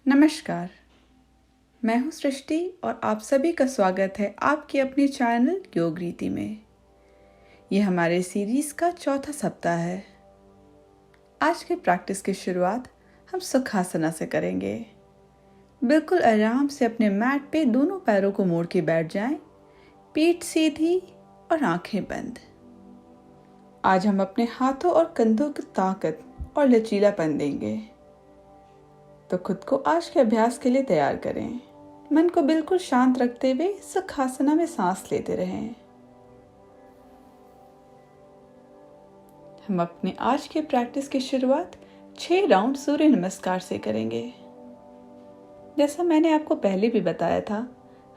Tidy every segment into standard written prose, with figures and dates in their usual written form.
नमस्कार, मैं हूँ सृष्टि और आप सभी का स्वागत है आपकी अपनी चैनल योग रीति में। ये हमारे सीरीज़ का चौथा सप्ताह है। आज के प्रैक्टिस की शुरुआत हम सुखासना से करेंगे। बिल्कुल आराम से अपने मैट पे दोनों पैरों को मोड़ के बैठ जाएं, पीठ सीधी और आंखें बंद। आज हम अपने हाथों और कंधों की ताकत और लचीलापन देंगे, तो खुद को आज के अभ्यास के लिए तैयार करें। मन को बिल्कुल शांत रखते हुए सुखासना में सांस लेते रहें। हम अपने आज के प्रैक्टिस की शुरुआत 6 राउंड सूर्य नमस्कार से करेंगे। जैसा मैंने आपको पहले भी बताया था,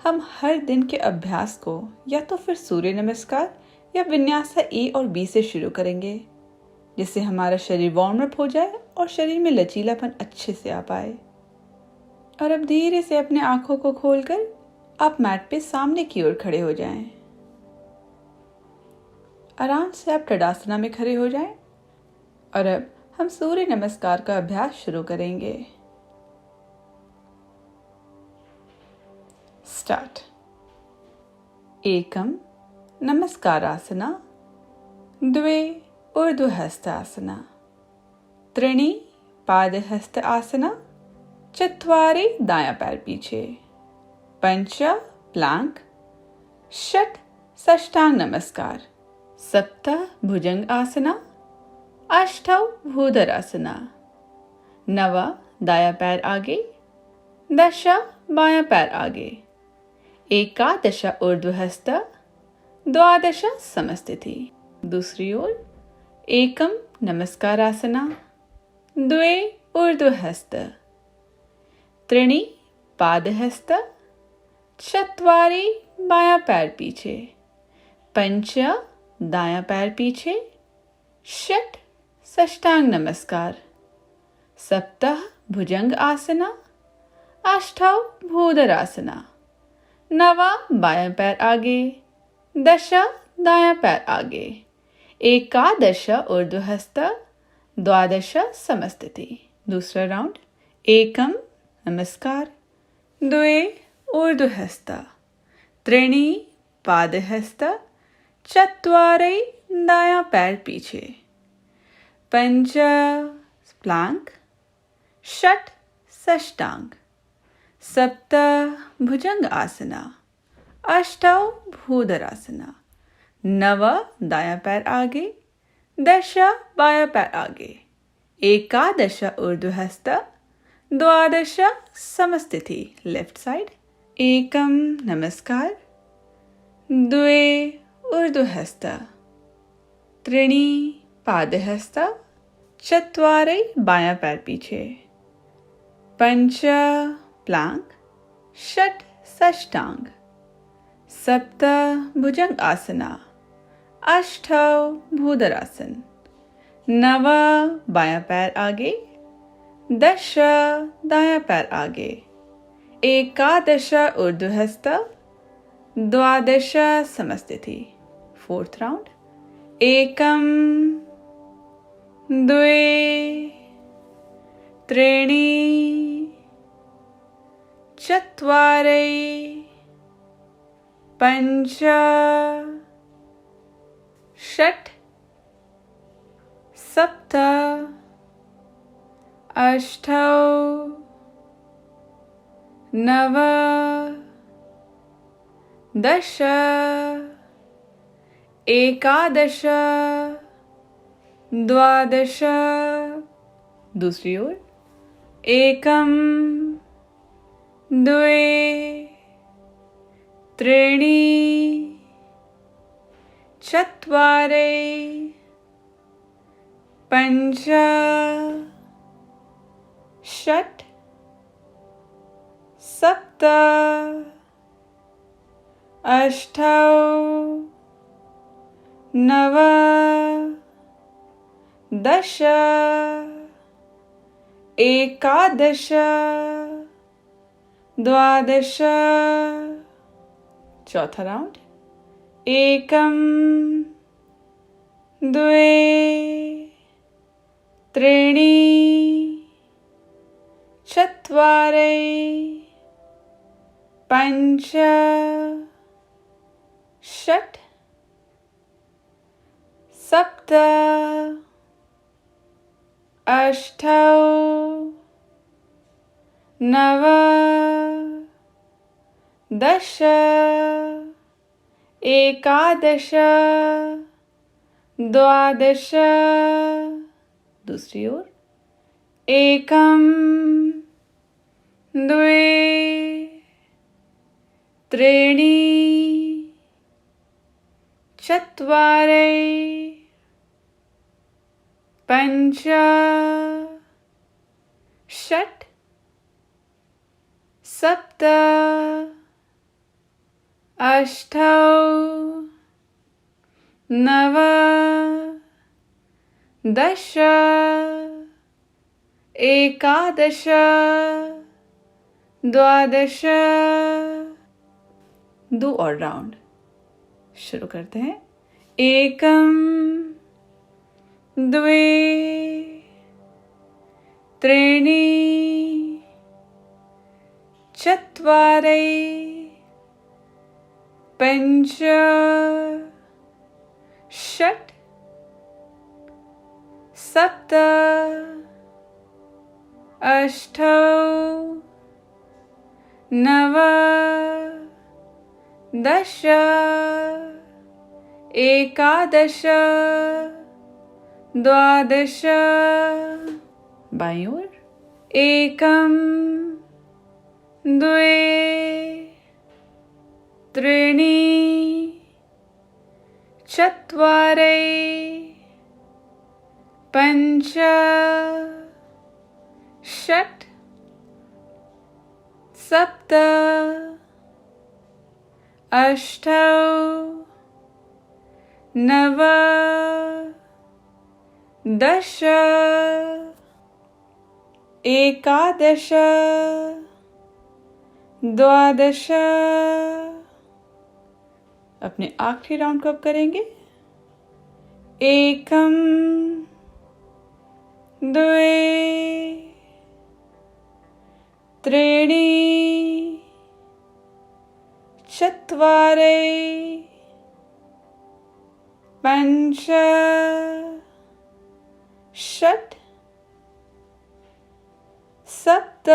हम हर दिन के अभ्यास को या तो फिर सूर्य नमस्कार या विन्यासा ए और बी से शुरू करेंगे, जिससे हमारा शरीर वार्म अप हो जाए और शरीर में लचीलापन अच्छे से आ पाए। और अब धीरे से अपने आंखों को खोलकर आप मैट पे सामने की ओर खड़े हो जाएं। आराम से आप तड़ासना में खड़े हो जाएं और अब हम सूर्य नमस्कार का अभ्यास शुरू करेंगे। स्टार्ट। एकम नमस्कारासना, द्वे ऊर्ध्वहस्तासना, त्रीणि पादहस्त आसना, चत्वारि दायां पैर पीछे, पंच प्लांक, षट साष्टांग नमस्कार, सप्त भुजंग आसना, अष्ट भूधरासना, नव दायां पैर आगे, 10 बायां पैर आगे, 11 ऊर्ध्वहस्त, 12 समस्थिति। दूसरी ओर एकम नमस्कारासना, द्वे ऊर्ध्वहस्त, त्रीणि पादहस्त, चत्वारि बायां पैर पीछे, पंच दायां पैर पीछे, षट साष्टांग नमस्कार, सप्त भुजंग आसना, अष्ट भूधरासना, नव बायां पैर आगे, 10 दायां पैर आगे, 11 ऊर्ध्वहस्त, 12 समस्थिति। दूसरा राउंड। एकम नमस्कार, द्वे ऊर्ध्वहस्त, त्रीणि पादहस्त, चत्वारि दायां पैर पीछे, पंच प्लांक, षट साष्टांग, सप्त भुजंग आसना, अष्ट भूधरासना, नव दायां पैर आगे, 10 बायां पैर आगे, 11 ऊर्ध्वहस्त, 12 समस्थिति। Left side. एकम नमस्कार, द्वे ऊर्ध्वहस्त, त्रीणि पादहस्त, चत्वारि बायां पैर पीछे, पंच प्लांक, षट साष्टांग, सप्त भुजंग आसना, अष्ट भूधरासन, नव बायां पैर आगे, 10 दायां पैर आगे, 11 ऊर्ध्वहस्त, 12 समस्थिति। Fourth round. एकम द्वे त्रीणि चत्वारि पंच षट सप्त अष्ट नव 10 11 12। दूसरी ओर। एकम द्वे त्रीणि चत्वारि पंच षट सप्त अष्ट नव 10 11 12। चौथा राउंड। एकम द्वे त्रीणि चत्वारि पञ्च षट् सप्त अष्टौ नव दश एकादश द्वादश दूसरी ओर एकम द्वे त्रीणि चत्वारि पञ्च षट् सप्त अष्टौ नव दश एकादश द्वादश। दो और राउंड शुरू करते हैं। एकम द्वे त्रीणि चत्वारि पञ्च षट् सप्त अष्टौ नव दश एकादश द्वादश। बाईं ओर एकम द्वे त्रीणि चत्वारि पञ्च षट् सप्त अष्टौ नव दश एकादश द्वादश। अपने आखिरी राउंड कब करेंगे? एकम द्वे त्रीणि चत्वारि पञ्च षट् सप्त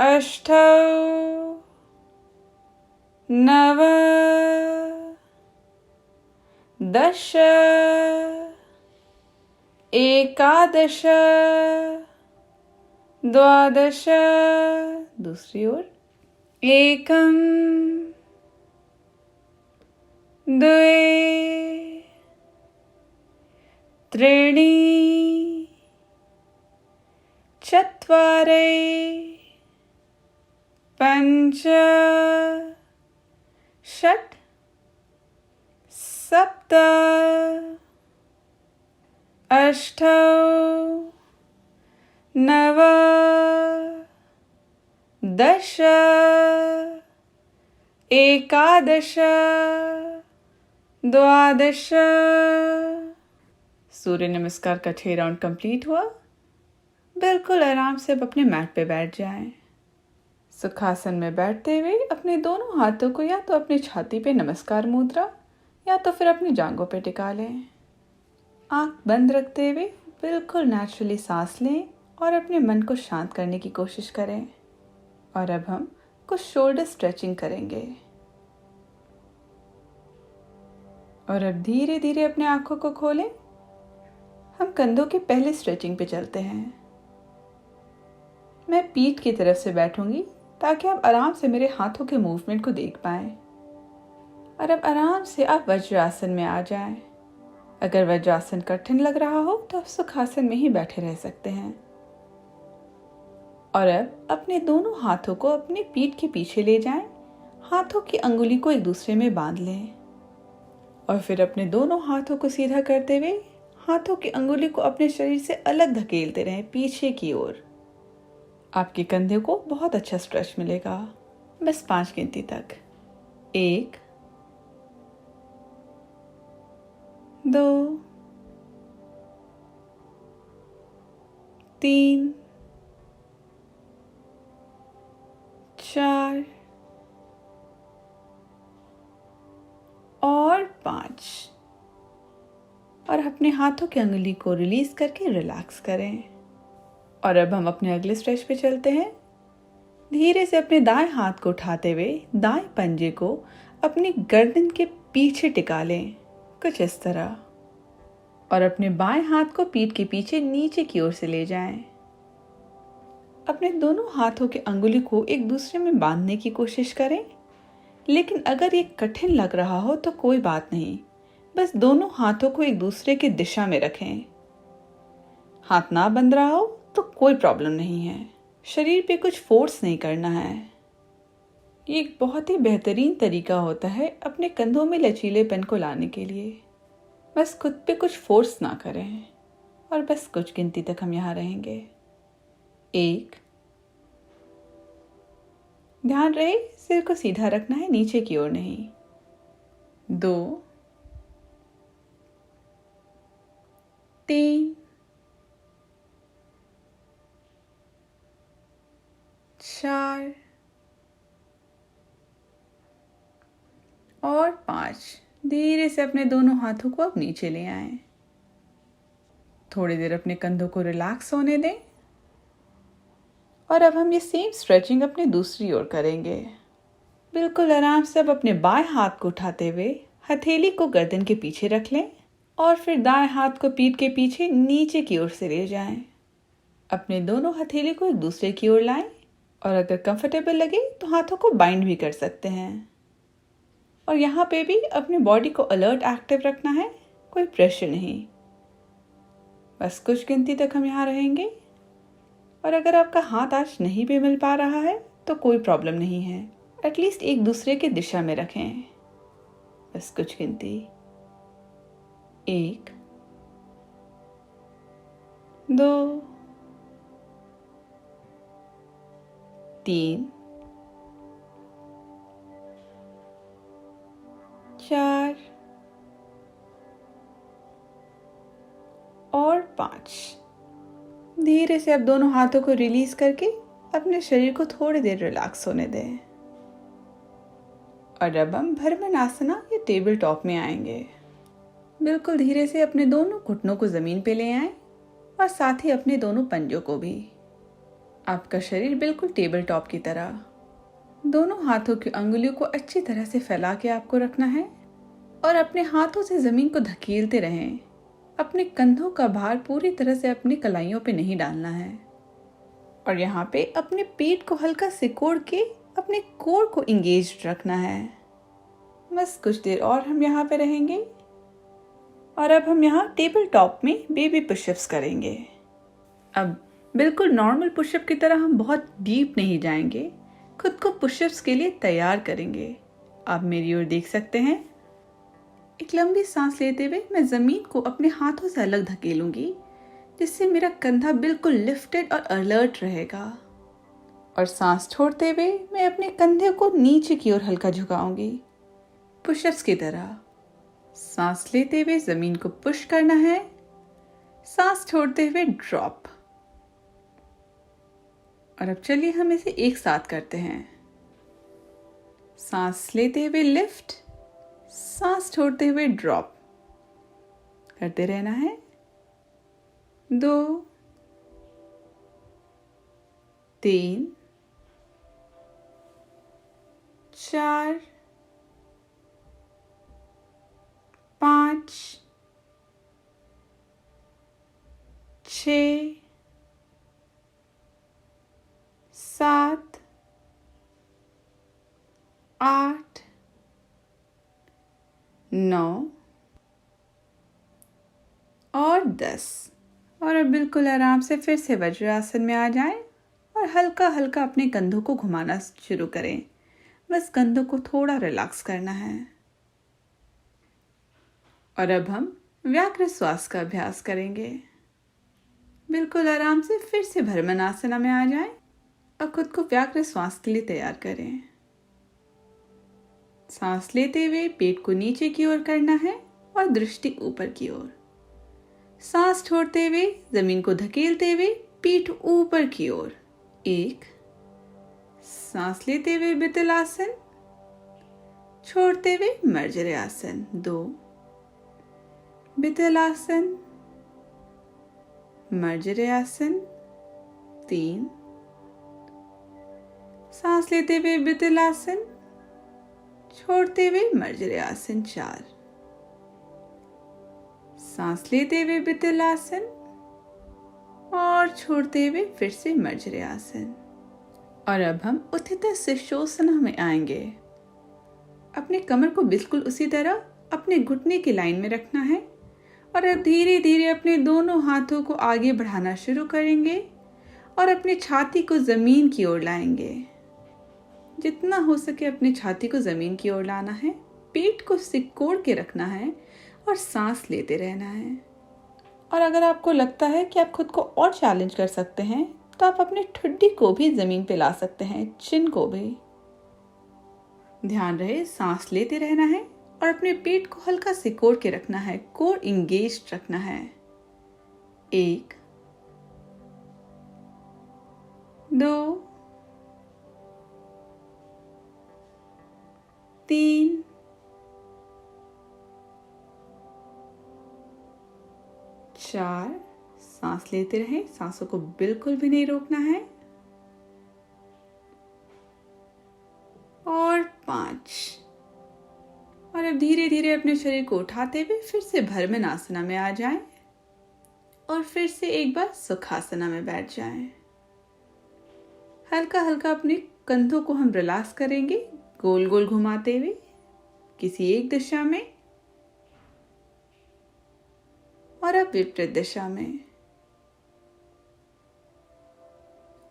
अष्टौ नव दश एकादश द्वादश। दूसरी ओर एकम द्वे त्रीणि चत्वारि पञ्च षट् सप्त अष्टौ नव दश एकादश द्वादश। सूर्य नमस्कार का 6 राउंड कंप्लीट हुआ। बिल्कुल आराम से अब अपने मैट पे बैठ जाएं। सुखासन में बैठते हुए अपने दोनों हाथों को या तो अपनी छाती पे नमस्कार मुद्रा या तो फिर अपनी जांघों पे टिका लें। आंख बंद रखते हुए बिल्कुल नेचुरली सांस लें और अपने मन को शांत करने की कोशिश करें। और अब हम कुछ शोल्डर स्ट्रेचिंग करेंगे। और अब धीरे धीरे अपने आंखों को खोलें। हम कंधों की पहले स्ट्रेचिंग पे चलते हैं। मैं पीठ की तरफ से बैठूंगी ताकि आप आराम से मेरे हाथों के मूवमेंट को देख पाएं। और अब आराम से आप वज्रासन में आ जाएं। अगर वज्रासन कठिन लग रहा हो तो आप सुखासन में ही बैठे रह सकते हैं। और अब अपने दोनों हाथों को अपने पीठ के पीछे ले जाएं। हाथों की अंगुली को एक दूसरे में बांध लें और फिर अपने दोनों हाथों को सीधा करते हुए हाथों की अंगुली को अपने शरीर से अलग धकेलते रहें पीछे की ओर। आपके कंधे को बहुत अच्छा स्ट्रेच मिलेगा। बस 5 गिनती तक। 1 2 3, 4 और 5। और अपने हाथों की अंगुली को रिलीज करके रिलैक्स करें। और अब हम अपने अगले स्ट्रेच पे चलते हैं। धीरे से अपने दाएं हाथ को उठाते हुए दाएं पंजे को अपनी गर्दन के पीछे टिका लें, कुछ इस तरह। और अपने बाएं हाथ को पीठ के पीछे नीचे की ओर से ले जाएं। अपने दोनों हाथों के अंगुली को एक दूसरे में बांधने की कोशिश करें, लेकिन अगर ये कठिन लग रहा हो तो कोई बात नहीं, बस दोनों हाथों को एक दूसरे की दिशा में रखें। हाथ ना बंध रहा हो तो कोई प्रॉब्लम नहीं है, शरीर पे कुछ फोर्स नहीं करना है। ये एक बहुत ही बेहतरीन तरीका होता है अपने कंधों में लचीलेपन को लाने के लिए। बस खुद पे कुछ फोर्स ना करें और बस कुछ गिनती तक हम यहाँ रहेंगे। 1, ध्यान रहे सिर को सीधा रखना है, नीचे की ओर नहीं। 2, 3, 4 और 5। धीरे से अपने दोनों हाथों को अब नीचे ले आएं। थोड़ी देर अपने कंधों को रिलैक्स होने दें। और अब हम ये सेम स्ट्रेचिंग अपनी दूसरी ओर करेंगे। बिल्कुल आराम से अब अपने बाएं हाथ को उठाते हुए हथेली को गर्दन के पीछे रख लें और फिर दाएं हाथ को पीठ के पीछे नीचे की ओर से ले जाएं। अपने दोनों हथेली को एक दूसरे की ओर लाएं और अगर कंफर्टेबल लगे तो हाथों को बाइंड भी कर सकते हैं। और यहाँ पे भी अपने बॉडी को अलर्ट एक्टिव रखना है, कोई प्रेशर नहीं। बस कुछ गिनती तक हम यहाँ रहेंगे। और अगर आपका हाथ आज नहीं भी मिल पा रहा है तो कोई प्रॉब्लम नहीं है, एटलीस्ट एक दूसरे की दिशा में रखें। बस कुछ गिनती। 1, 2, 3, 4 और 5। धीरे से अब दोनों हाथों को रिलीज करके अपने शरीर को थोड़ी देर रिलैक्स होने दें। और अब हम भ्रमरासन या टेबल टॉप में आएंगे। बिल्कुल धीरे से अपने दोनों घुटनों को जमीन पे ले आएं और साथ ही अपने दोनों पंजों को भी। आपका शरीर बिल्कुल टेबल टॉप की तरह। दोनों हाथों की अंगुलियों को अच्छी तरह से फैला के आपको रखना है और अपने हाथों से जमीन को धकेलते रहें। अपने कंधों का भार पूरी तरह से अपनी कलाइयों पे नहीं डालना है। और यहाँ पे अपने पेट को हल्का सिकोड़ के अपने कोर को इंगेज रखना है। बस कुछ देर और हम यहाँ पे रहेंगे। और अब हम यहाँ टेबल टॉप में बेबी पुशअप्स करेंगे। अब बिल्कुल नॉर्मल पुशअप की तरह हम बहुत डीप नहीं जाएंगे, खुद को पुशअप्स के लिए तैयार करेंगे। आप मेरी ओर देख सकते हैं। एक लंबी सांस लेते हुए मैं ज़मीन को अपने हाथों से अलग धकेलूंगी, जिससे मेरा कंधा बिल्कुल लिफ्टेड और अलर्ट रहेगा। और सांस छोड़ते हुए मैं अपने कंधे को नीचे की ओर हल्का झुकाऊंगी, पुशअप्स की तरह। सांस लेते हुए ज़मीन को पुश करना है, सांस छोड़ते हुए ड्रॉप। और अब चलिए हम इसे एक साथ करते हैं। सांस लेते हुए लिफ्ट, सांस छोड़ते हुए ड्रॉप करते रहना है। 2, 3, 4, 5, 6, 7, 8, 9 और 10। और अब बिल्कुल आराम से फिर से वज्रासन में आ जाएं और हल्का हल्का अपने कंधों को घुमाना शुरू करें। बस कंधों को थोड़ा रिलैक्स करना है। और अब हम व्याघ्र श्वास का अभ्यास करेंगे। बिल्कुल आराम से फिर से भ्रमरासन में आ जाएं और खुद को व्याघ्र श्वास के लिए तैयार करें। सांस लेते हुए पेट को नीचे की ओर करना है और दृष्टि ऊपर की ओर। सांस छोड़ते हुए जमीन को धकेलते हुए पीठ ऊपर की ओर। 1, सांस लेते हुए वितल आसन, छोड़ते हुए मर्जरे आसन। 2, वितल आसन, मर्जरे आसन। 3, सांस लेते हुए वितल आसन, छोड़ते हुए मर्जरे आसन। 4, सांस लेते हुए वितल आसन और छोड़ते हुए फिर से मर्जरे आसन। और अब हम उत्थित शीर्षोत्थान में आएंगे। अपने कमर को बिल्कुल उसी तरह अपने घुटने की लाइन में रखना है और अब धीरे धीरे अपने दोनों हाथों को आगे बढ़ाना शुरू करेंगे और अपनी छाती को जमीन की ओर लाएंगे। जितना हो सके अपनी छाती को जमीन की ओर लाना है, पेट को सिकोड़ के रखना है और सांस लेते रहना है। और अगर आपको लगता है कि आप खुद को और चैलेंज कर सकते हैं तो आप अपने ठुड्डी को भी जमीन पे ला सकते हैं, चिन को भी। ध्यान रहे सांस लेते रहना है और अपने पेट को हल्का सिकोड़ के रखना है, कोर इंगेज्ड रखना है। 1, 2, 3, 4, सांस लेते रहें, सांसों को बिल्कुल भी नहीं रोकना है। और 5, और अब धीरे धीरे अपने शरीर को उठाते हुए फिर से भ्रमरासना में आ जाएं और फिर से एक बार सुखासना में बैठ जाएं। हल्का हल्का अपने कंधों को हम रिलैक्स करेंगे, गोल गोल घुमाते हुए किसी एक दिशा में और अब विपरीत दिशा में।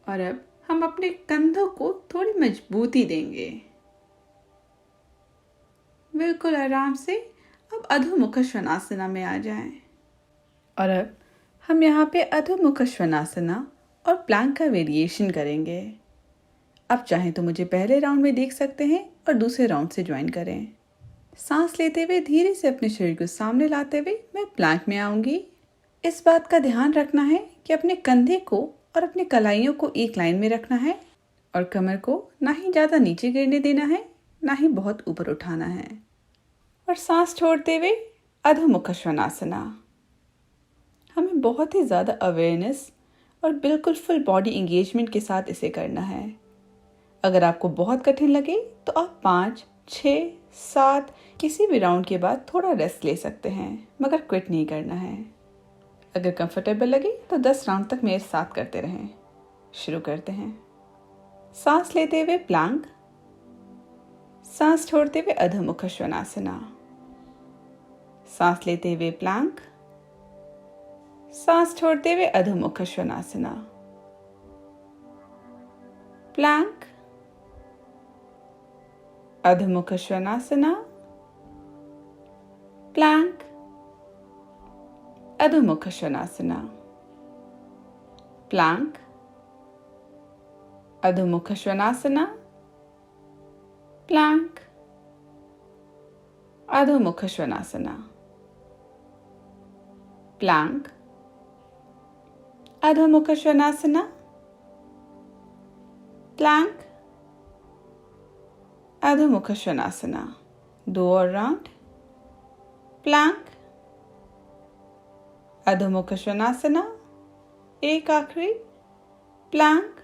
और अब हम अपने कंधों को थोड़ी मजबूती देंगे। बिल्कुल आराम से अब अधोमुख श्वानासना में आ जाएं। और अब हम यहाँ पे अधोमुख श्वानासना और प्लैंक का वेरिएशन करेंगे। आप चाहें तो मुझे पहले राउंड में देख सकते हैं और दूसरे राउंड से ज्वाइन करें। सांस लेते हुए धीरे से अपने शरीर को सामने लाते हुए मैं प्लैंक में आऊंगी। इस बात का ध्यान रखना है कि अपने कंधे को और अपनी कलाइयों को एक लाइन में रखना है और कमर को ना ही ज़्यादा नीचे गिरने देना है, ना ही बहुत ऊपर उठाना है। और सांस छोड़ते हुए अधोमुख श्वानासना। हमें बहुत ही ज़्यादा अवेयरनेस और बिल्कुल फुल बॉडी इंगेजमेंट के साथ इसे करना है। अगर आपको बहुत कठिन लगे तो आप 5, 6, 7 किसी भी राउंड के बाद थोड़ा रेस्ट ले सकते हैं, मगर क्विट नहीं करना है। अगर कंफर्टेबल लगे तो 10 राउंड तक मेरे साथ करते रहें। शुरू करते हैं। सांस लेते हुए प्लैंक, सांस छोड़ते हुए अधोमुख श्वानासना। सांस लेते हुए प्लैंक, सांस छोड़ते हुए अधोमुख श्वानासना। प्लैंक, अधोमुख श्वानासना, प्लैंक, अधोमुख श्वानासना, प्लैंक, अधोमुख श्वानासना, प्लैंक, अधोमुख श्वानासना, प्लैंक, अधोमुख श्वानासना, प्लैंक, अधोमुख श्वानासना। 2 और राउंड। प्लैंक, अधोमुख श्वानासना, एक आखिरी। प्लैंक,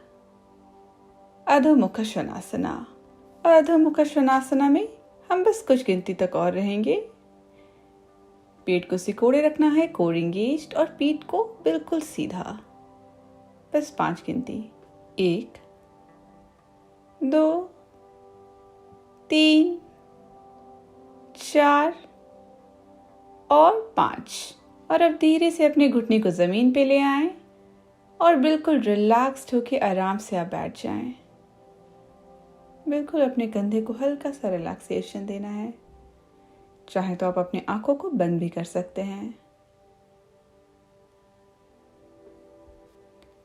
अधोमुख श्वानासना। अधोमुख श्वानासना में हम बस कुछ गिनती तक और रहेंगे। पेट को सिकोड़े रखना है, कोर इंगेज्ड, और पीठ को बिल्कुल सीधा। बस 5 गिनती। 1, 2, 3, 4 और 5। और अब धीरे से अपने घुटने को जमीन पे ले आएं और बिल्कुल रिलैक्स्ड होके आराम से आप बैठ जाएं। बिल्कुल अपने कंधे को हल्का सा रिलैक्सेशन देना है। चाहे तो आप अपनी आंखों को बंद भी कर सकते हैं।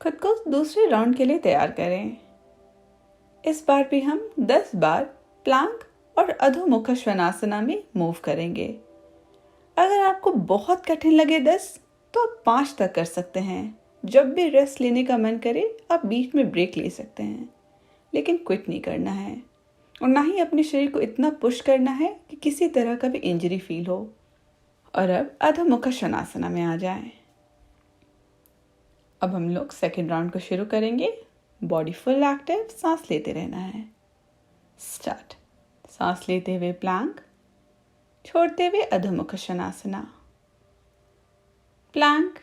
खुद को दूसरे राउंड के लिए तैयार करें। इस बार भी हम 10 बार प्लैंक और अधोमुख श्वानासना में मूव करेंगे। अगर आपको बहुत कठिन लगे 10 तो आप 5 तक कर सकते हैं, जब भी रेस्ट लेने का मन करे आप बीच में ब्रेक ले सकते हैं, लेकिन क्विट नहीं करना है और ना ही अपने शरीर को इतना पुश करना है कि किसी तरह का भी इंजरी फील हो। और अब अधोमुख शनासना में आ जाएं। अब हम लोग सेकेंड राउंड को शुरू करेंगे। बॉडी फुल एक्टिव, सांस लेते रहना है। स्टार्ट। सांस लेते हुए प्लैंक, छोड़ते हुए अधोमुख शनासना। प्लैंक,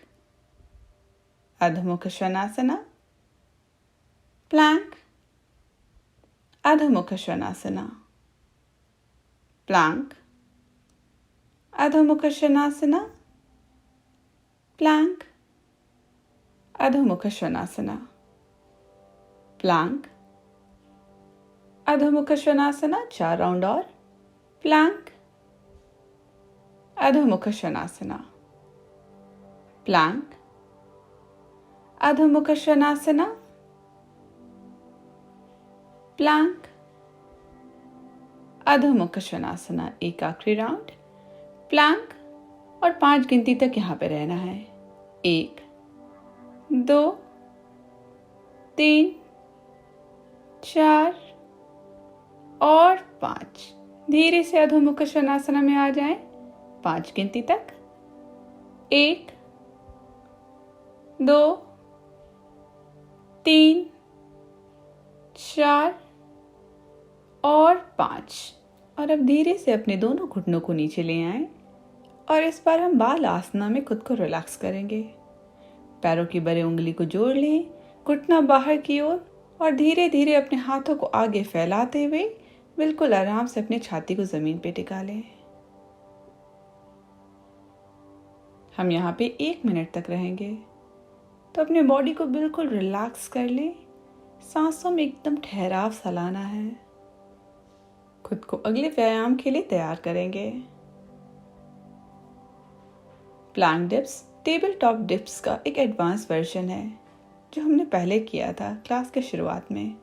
अधोमुख शनासना, प्लैंक, अधोमुख शनासना, प्लैंक, अधोमुख शनासना, प्लैंक, अधोमुख शनासना, प्लैंक, अधोमुख शनासना। 4 राउंड और। प्लैंक, अधोमुख शनासना, प्लैंक, अधोमुख शनासना, प्लैंक, अधोमुख शनासना। एक आखिरी राउंड। प्लैंक और 5 गिनती तक यहाँ पे रहना है। 1, 2, 3, 4 और 5। धीरे से अधोमुख शनासना में आ जाएं। 5 गिनती तक। 1, 2, 3, 4 और 5। और अब धीरे से अपने दोनों घुटनों को नीचे ले आएं और इस बार हम बाल आसना में खुद को रिलैक्स करेंगे। पैरों की बड़े उंगली को जोड़ लें, घुटना बाहर की ओर और धीरे धीरे अपने हाथों को आगे फैलाते हुए बिल्कुल आराम से अपने छाती को जमीन पे टिका लें। हम यहाँ पे 1 मिनट तक रहेंगे, तो अपने बॉडी को बिल्कुल रिलैक्स कर लें। सांसों में एकदम ठहराव सा लाना है। खुद को अगले व्यायाम के लिए तैयार करेंगे। Plank dips table top dips का एक एडवांस वर्जन है जो हमने पहले किया था क्लास के शुरुआत में।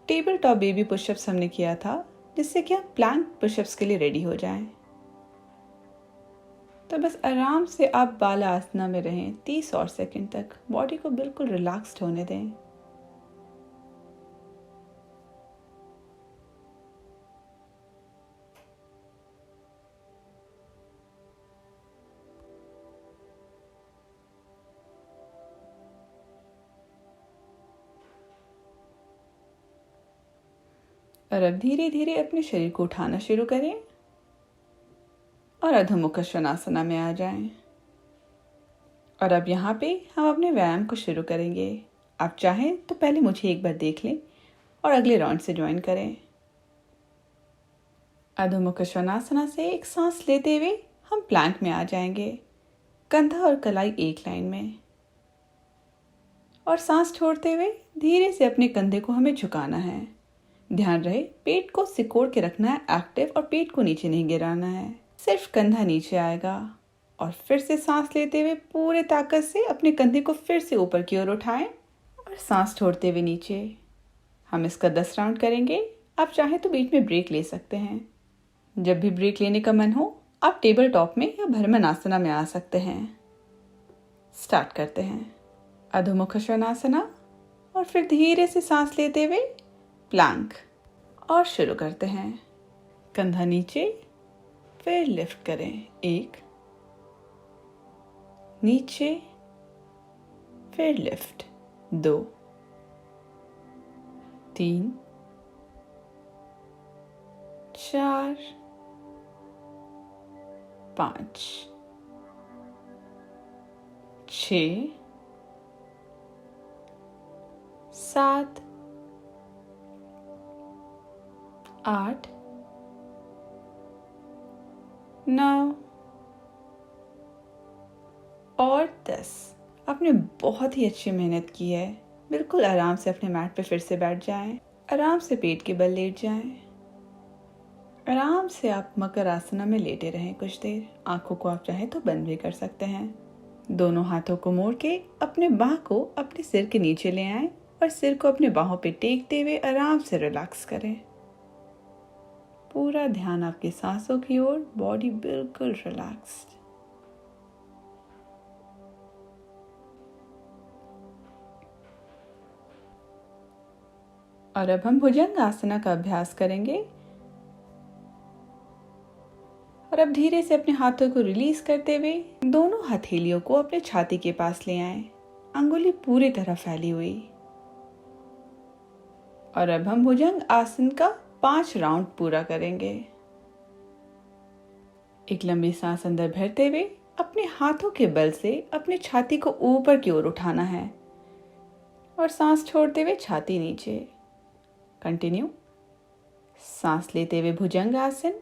टेबल टॉप बेबी पुशअप्स हमने किया था जिससे कि हम प्लैंक पुशअप्स के लिए रेडी हो जाएं। तो बस आराम से आप बालासना में रहें 30 और सेकंड तक। बॉडी को बिल्कुल रिलैक्स्ड होने दें। और अब धीरे धीरे अपने शरीर को उठाना शुरू करें और अधोमुख शनासना में आ जाएं। और अब यहाँ पे हम अपने व्यायाम को शुरू करेंगे। आप चाहें तो पहले मुझे एक बार देख लें और अगले राउंड से ज्वाइन करें। अधोमुख शनासना से एक सांस लेते हुए हम प्लैंक में आ जाएंगे। कंधा और कलाई एक लाइन में और सांस छोड़ते हुए धीरे से अपने कंधे को हमें झुकाना है। ध्यान रहे पेट को सिकोड़ के रखना है एक्टिव और पेट को नीचे नहीं गिराना है। सिर्फ कंधा नीचे आएगा और फिर से सांस लेते हुए पूरे ताकत से अपने कंधे को फिर से ऊपर की ओर उठाएं और सांस छोड़ते हुए नीचे। हम इसका 10 राउंड करेंगे। आप चाहें तो बीच में ब्रेक ले सकते हैं। जब भी ब्रेक लेने का मन हो आप टेबल टॉप में या भ्रमरासना में आ सकते हैं। स्टार्ट करते हैं। अधोमुख शनासना और फिर धीरे से सांस लेते हुए प्लैंक और शुरू करते हैं। कंधा नीचे, फिर लिफ्ट करें। 1, नीचे, फिर लिफ्ट। 2, 3, 4, 5, 6, 7, 8, 9 और 10। आपने बहुत ही अच्छी मेहनत की है। बिल्कुल आराम से अपने मैट पे फिर से बैठ जाएं। आराम से पेट के बल लेट जाएं। आराम से आप मकर आसना में लेटे रहें कुछ देर। आंखों को आप चाहें तो बंद भी कर सकते हैं। दोनों हाथों को मोड़ के अपने बाह को अपने सिर के नीचे ले आएं और सिर को अपने बाहों पे टेकते हुए आराम से रिलैक्स करें। पूरा ध्यान आपकी सांसों की ओर। बॉडी बिल्कुल रिलैक्स्ड। और अब हम भुजंग आसना का अभ्यास करेंगे। और अब धीरे से अपने हाथों को रिलीज करते हुए दोनों हथेलियों को अपने छाती के पास ले आएं, अंगुली पूरी तरह फैली हुई। और अब हम भुजंग आसन का 5 राउंड पूरा करेंगे। एक लंबी सांस अंदर भरते हुए अपने हाथों के बल से अपनी छाती को ऊपर की ओर उठाना है और सांस छोड़ते हुए छाती नीचे। कंटिन्यू। सांस लेते हुए भुजंग आसन,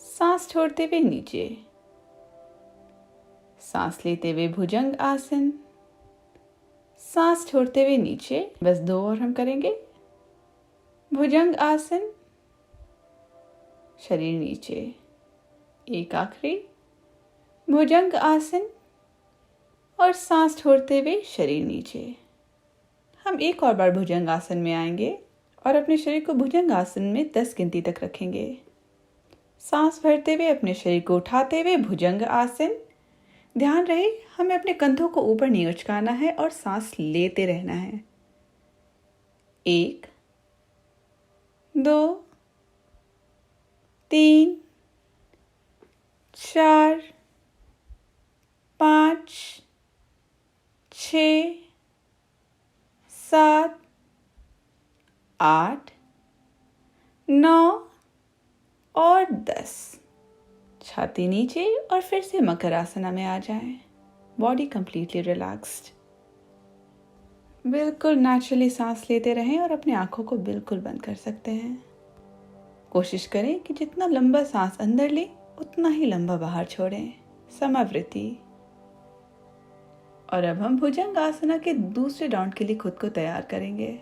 सांस छोड़ते हुए नीचे, सांस लेते हुए भुजंग आसन, सांस छोड़ते हुए नीचे। बस 2 और हम करेंगे। भुजंग आसन, शरीर नीचे। एक आखिरी। भुजंग आसन और सांस छोड़ते हुए शरीर नीचे। हम एक और बार भुजंग आसन में आएंगे और अपने शरीर को भुजंग आसन में 10 गिनती तक रखेंगे। सांस भरते हुए अपने शरीर को उठाते हुए भुजंग आसन। ध्यान रहे हमें अपने कंधों को ऊपर नहीं उचकाना है और सांस लेते रहना है। 1 2 3 4 5 6 7 8 9 और 10। छाती नीचे और फिर से मकर आसना में आ जाएं। Body completely relaxed. बिल्कुल नेचुरली सांस लेते रहें और अपनी आंखों को बिल्कुल बंद कर सकते हैं। कोशिश करें कि जितना लंबा सांस अंदर लें उतना ही लंबा बाहर छोड़ें। समावृत्ति। और अब हम भुजंग आसना के दूसरे राउंड के लिए खुद को तैयार करेंगे।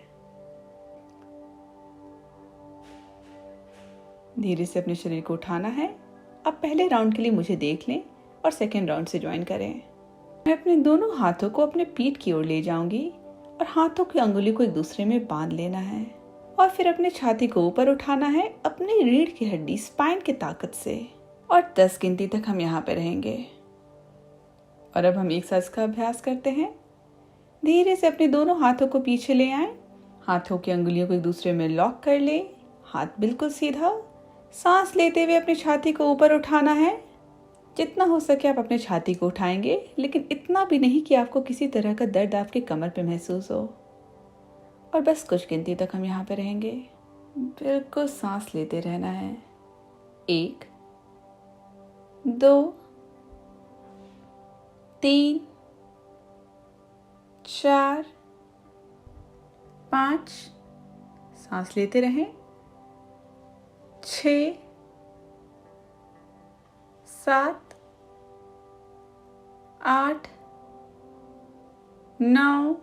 धीरे से अपने शरीर को उठाना है। अब पहले राउंड के लिए मुझे देख लें और सेकेंड राउंड से ज्वाइन करें। मैं अपने दोनों हाथों को अपने पीठ की ओर ले जाऊंगी और हाथों की अंगुली को एक दूसरे में बांध लेना है और फिर अपने छाती को ऊपर उठाना है अपनी रीढ़ की हड्डी स्पाइन की ताकत से और 10 गिनती तक हम यहाँ पे रहेंगे। और अब हम एक साथ इसका अभ्यास करते हैं। धीरे से अपने दोनों हाथों को पीछे ले आएं, हाथों की अंगुलियों को एक दूसरे में लॉक कर लें, हाथ बिल्कुल सीधा। सांस लेते हुए अपनी छाती को ऊपर उठाना है। जितना हो सके आप अपने छाती को उठाएंगे, लेकिन इतना भी नहीं कि आपको किसी तरह का दर्द आपके कमर पे महसूस हो। और बस कुछ गिनती तक हम यहाँ पे रहेंगे। बिल्कुल सांस लेते रहना है। 1 2 3 4 5। सांस लेते रहें। 6 7 8 9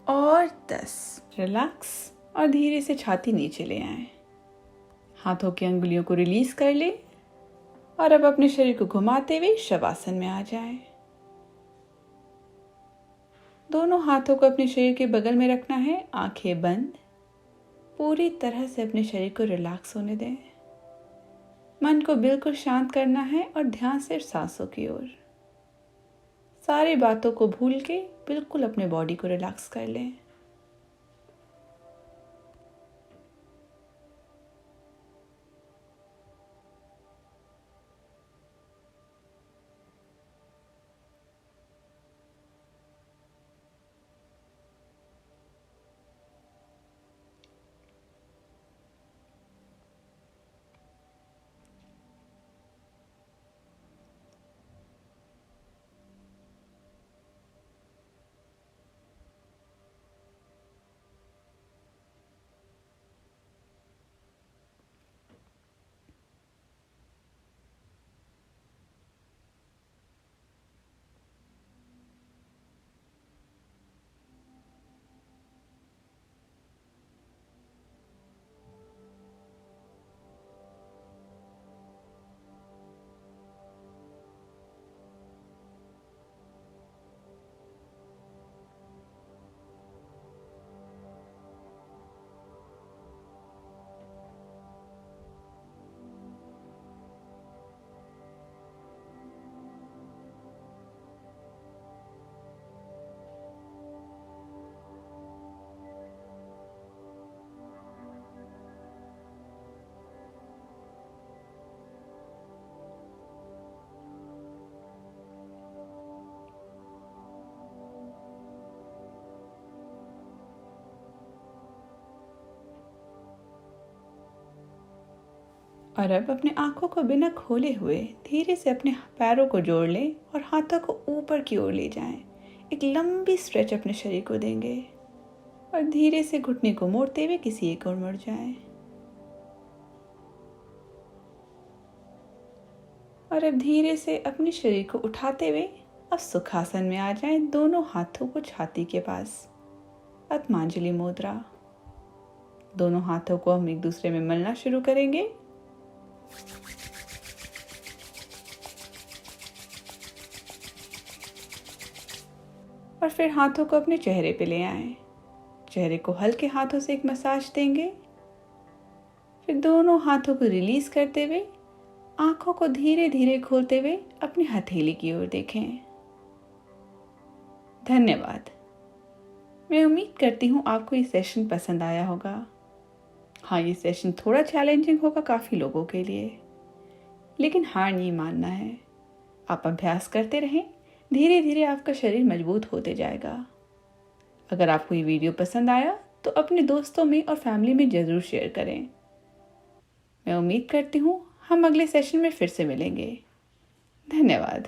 और 10। रिलैक्स और धीरे से छाती नीचे ले आएं। हाथों की अंगुलियों को रिलीज कर लें और अब अपने शरीर को घुमाते हुए शवासन में आ जाएं। दोनों हाथों को अपने शरीर के बगल में रखना है, आंखें बंद। पूरी तरह से अपने शरीर को रिलैक्स होने दें। मन को बिल्कुल शांत करना है और ध्यान सिर्फ सांसों की ओर। सारी बातों को भूल के बिल्कुल अपने बॉडी को रिलैक्स कर लें। और अब अपने आंखों को बिना खोले हुए धीरे से अपने पैरों को जोड़ लें और हाथों को ऊपर की ओर ले जाएं। एक लंबी स्ट्रेच अपने शरीर को देंगे और धीरे से घुटने को मोड़ते हुए किसी एक ओर मुड़ जाएं। और अब धीरे से अपने शरीर को उठाते हुए अब सुखासन में आ जाएं, दोनों हाथों को छाती के पास। पद्मांजलि मुद्रा। दोनों हाथों को हम एक दूसरे में मलना शुरू करेंगे। और फिर हाथों को अपने चेहरे पे ले आएं। चेहरे को हल्के हाथों से एक मसाज देंगे। फिर दोनों हाथों को रिलीज करते हुए आंखों को धीरे धीरे खोलते हुए अपनी हथेली की ओर देखें। धन्यवाद। मैं उम्मीद करती हूँ आपको ये सेशन पसंद आया होगा। हाँ, ये सेशन थोड़ा चैलेंजिंग होगा काफ़ी लोगों के लिए, लेकिन हार नहीं मानना है। आप अभ्यास करते रहें, धीरे धीरे आपका शरीर मजबूत होते जाएगा। अगर आपको ये वीडियो पसंद आया तो अपने दोस्तों में और फैमिली में ज़रूर शेयर करें। मैं उम्मीद करती हूँ हम अगले सेशन में फिर से मिलेंगे। धन्यवाद।